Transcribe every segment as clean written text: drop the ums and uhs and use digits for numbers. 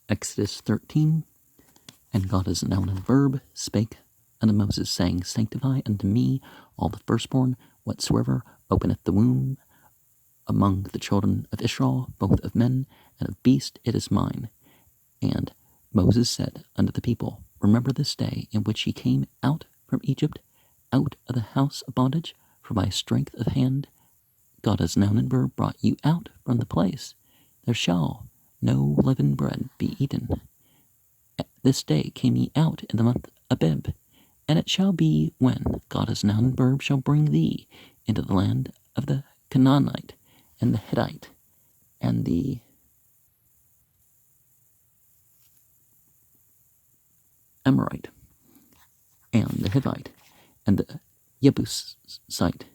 Exodus 13. And God is a noun and verb, spake unto Moses, saying, Sanctify unto me all the firstborn, whatsoever openeth the womb among the children of Israel, both of men and of beast, it is mine. And Moses said unto the people, Remember this day in which ye came out from Egypt, out of the house of bondage, for by strength of hand God as noun and verb brought you out from the place. There shall no leavened bread be eaten. This day came ye out in the month Abib, and it shall be when God as noun and verb shall bring thee into the land of the Canaanite, and the Hittite, and the Amorite, and the Hivite, and the Jebusite.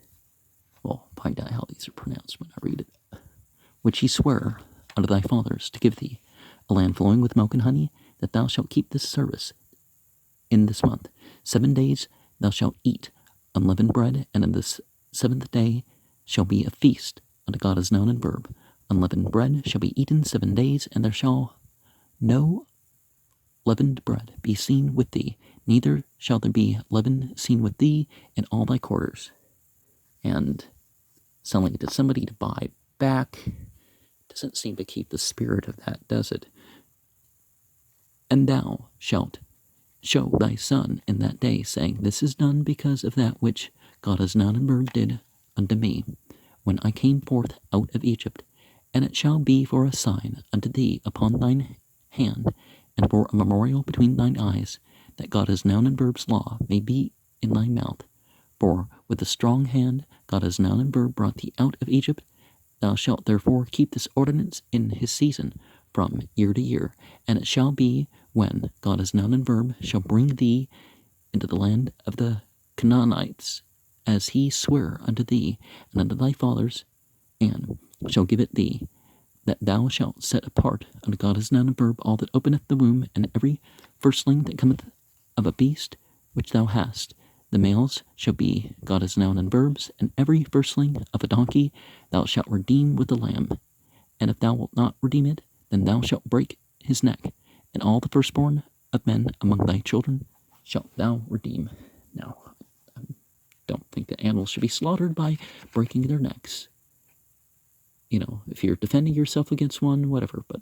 Well, find out how these are pronounced when I read it. Which he sware unto thy fathers to give thee, a land flowing with milk and honey, that thou shalt keep this service in this month. 7 days thou shalt eat unleavened bread, and in this 7th day shall be a feast unto God as noun and verb. Unleavened bread shall be eaten 7 days, and there shall no leavened bread be seen with thee, neither shall there be leaven seen with thee in all thy quarters. And selling it to somebody to buy back doesn't seem to keep the spirit of that, does it? And thou shalt show thy son in that day, saying, This is done because of that which God as noun and verb did unto me, when I came forth out of Egypt. And it shall be for a sign unto thee upon thine hand, and for a memorial between thine eyes, that God as noun and verb's law may be in thy mouth. For with a strong hand God as noun and verb brought thee out of Egypt. Thou shalt therefore keep this ordinance in his season, from year to year. And it shall be, when God as noun and verb shall bring thee into the land of the Canaanites, as he sware unto thee and unto thy fathers, and shall give it thee, that thou shalt set apart unto God as noun and verb all that openeth the womb, and every firstling that cometh of a beast which thou hast. The males shall be God as noun and verbs, and every firstling of a donkey thou shalt redeem with the lamb. And if thou wilt not redeem it, then thou shalt break his neck, and all the firstborn of men among thy children shalt thou redeem. Now, I don't think that animals should be slaughtered by breaking their necks. You know, if you're defending yourself against one, whatever, but...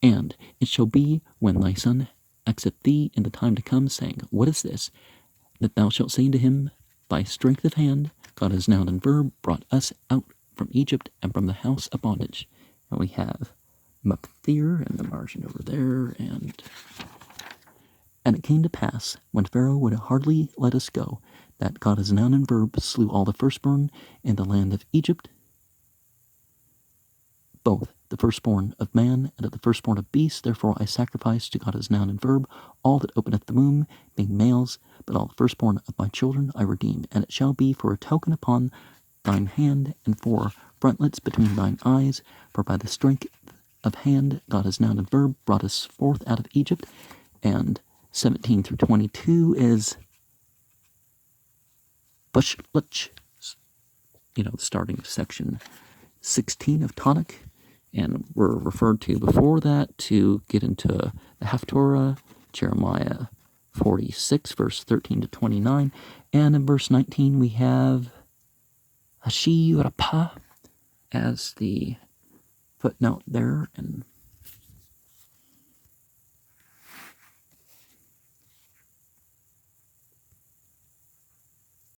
And it shall be when thy son asketh thee in the time to come, saying, What is this? That thou shalt say to him, By strength of hand, God as noun and verb brought us out from Egypt and from the house of bondage. And we have Mukthir in the margin over there, and it came to pass, when Pharaoh would hardly let us go, that God as noun and verb slew all the firstborn in the land of Egypt, both the firstborn of man and of the firstborn of beast. Therefore I sacrifice to God as noun and verb all that openeth the womb, being males, but all the firstborn of my children I redeem. And it shall be for a token upon thine hand, and for frontlets between thine eyes, for by the strength of hand God as noun and verb brought us forth out of Egypt. And 17 through 22 is Bushlich, starting of section 16 of Tonic. And we're referred to before that to get into the Haftarah, Jeremiah 46, verse 13 to 29. And in verse 19 we have Hashi Rapah as the footnote there. And